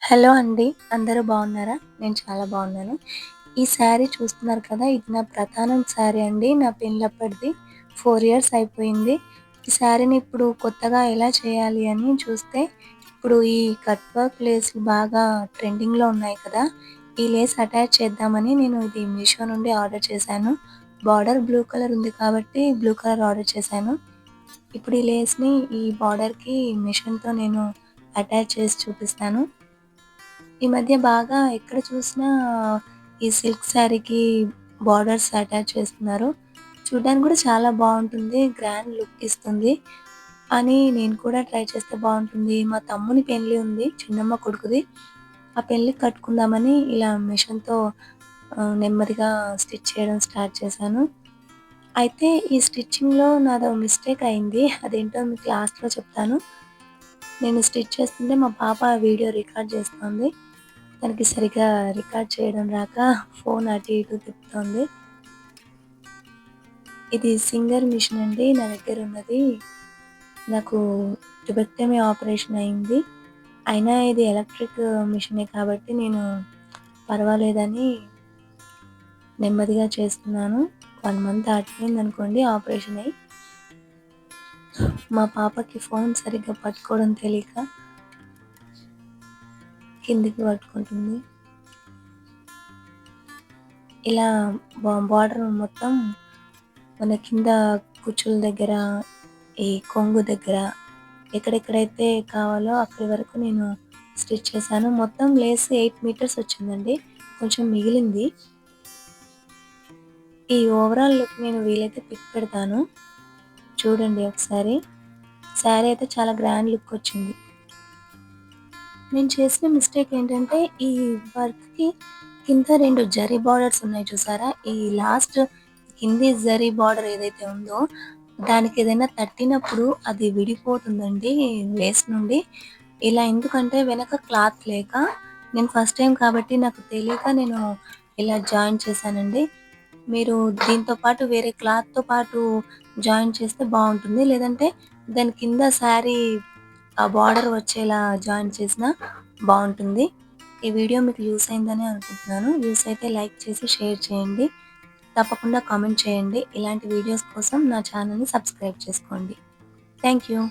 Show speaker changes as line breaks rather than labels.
Hello అండి. అందరూ బాగున్నారా? నేను చాలా బాగున్నాను. ఈ శారీ చూస్తున్నారు కదా! ఇది నా ప్రధానం శారీ అండి. నా పెళ్ళప్పటిది. 4 ఇయర్స్ అయిపోయింది. ఈ శారీని ఇప్పుడు కొత్తగా ఎలా చేయాలి అని చూస్తే, ఇప్పుడు ఈ కట్ వర్క్ లేస్‌లు బాగా ట్రెండింగ్‌లో ఉన్నాయి కదా! ఈ లేస్ అటాచ్ చేద్దామని నేను ఇది మీషో నుండి ఆర్డర్ చేశాను. బార్డర్ బ్లూ కలర్ ఉంది కాబట్టి బ్లూ కలర్ ఆర్డర్ చేశాను. ఇప్పుడు ఈ లేస్‌ని ఈ బార్డర్‌కి మిషన్‌తో నేను అటాచ్ చేసి చూపిస్తాను. ఈ మధ్య బాగా ఎక్కడ చూసినా ఈ సిల్క్ శారీకి బార్డర్స్ అటాచ్ చేస్తున్నారు. చూడ్డానికి కూడా చాలా బావుంటుంది. గ్రాండ్ లుక్ ఇస్తుంది. అని నేను కూడా ట్రై చేస్తే బావుంటుంది. మా తమ్ముని పెళ్లి ఉంది. చిన్నమ్మ కొడుకుది. ఆ పెళ్ళికి కట్టుకుందామని ఇలా మిషన్‌తో నెమ్మదిగా స్టిచ్ చేయడం స్టార్ట్ చేశాను. అయితే ఈ స్టిచ్చింగ్‌లో నాదో మిస్టేక్ అయింది. అదేంటో మీకు లాస్ట్‌లో చెప్తాను. నేను స్టిచ్ చేస్తుంటే మా పాప వీడియో రికార్డ్ చేస్తోంది. తనకి సరిగ్గా రికార్డ్ చేయడం రాక ఫోన్ అటు ఇటు తిప్పుతోంది. ఇది సింగర్ మిషన్ అండి. నా దగ్గర ఉన్నది. నాకు ట్యూబెక్టమీ ఆపరేషన్ అయింది. అయినా ఇది ఎలక్ట్రిక్ మిషనే కాబట్టి నేను పర్వాలేదని నెమ్మదిగా చేస్తున్నాను. 1 మంత్ దాటిపోయిందనుకోండి ఆపరేషన్ అయ్యి. మా పాపకి ఫోన్ సరిగ్గా పట్టుకోవడం తెలీక కిందికి పట్టుకుంటుంది. ఇలా బార్డర్ మొత్తం మన కింద కుచ్చుల దగ్గర, ఈ కొంగు దగ్గర ఎక్కడెక్కడైతే కావాలో అక్కడి వరకు నేను స్టిచ్ చేశాను. మొత్తం లేస్ 8 మీటర్స్ వచ్చిందండి. కొంచెం మిగిలింది. ఈ ఓవరాల్ లుక్ నేను వీలైతే పిక్ పెడతాను. చూడండి ఒకసారి. శారీ అయితే చాలా గ్రాండ్ లుక్ వచ్చింది. నేను చేసిన మిస్టేక్ ఏంటంటే ఈ వర్క్‌కి కింద 2 జరీ బార్డర్స్ ఉన్నాయి చూసారా? ఈ లాస్ట్ కింది జరీ బార్డర్ ఏదైతే ఉందో దానికి ఏదైనా తట్టినప్పుడు అది విడిపోతుందండి లేస్ నుండి. ఇలా ఎందుకంటే వెనక క్లాత్ లేక నేను ఫస్ట్ టైమ్ కాబట్టి నాకు తెలియక నేను ఇలా జాయిన్ చేశానండి. మీరు దీంతో పాటు వేరే క్లాత్‌తో పాటు జాయిన్ చేస్తే బావుంటుంది. లేదంటే దాని కింద శారీ ఆ బార్డర్ వచ్చేలా జాయిన్ చేసినా బావుంటుంది. ఈ వీడియో మీకు యూజ్ అయిందనే అనుకుంటున్నాను. యూజ్ అయితే లైక్ చేసి షేర్ చేయండి. తప్పకుండా కామెంట్ చేయండి. ఇలాంటి వీడియోస్ కోసం నా ఛానల్‌ని సబ్స్క్రైబ్ చేసుకోండి. Thank you.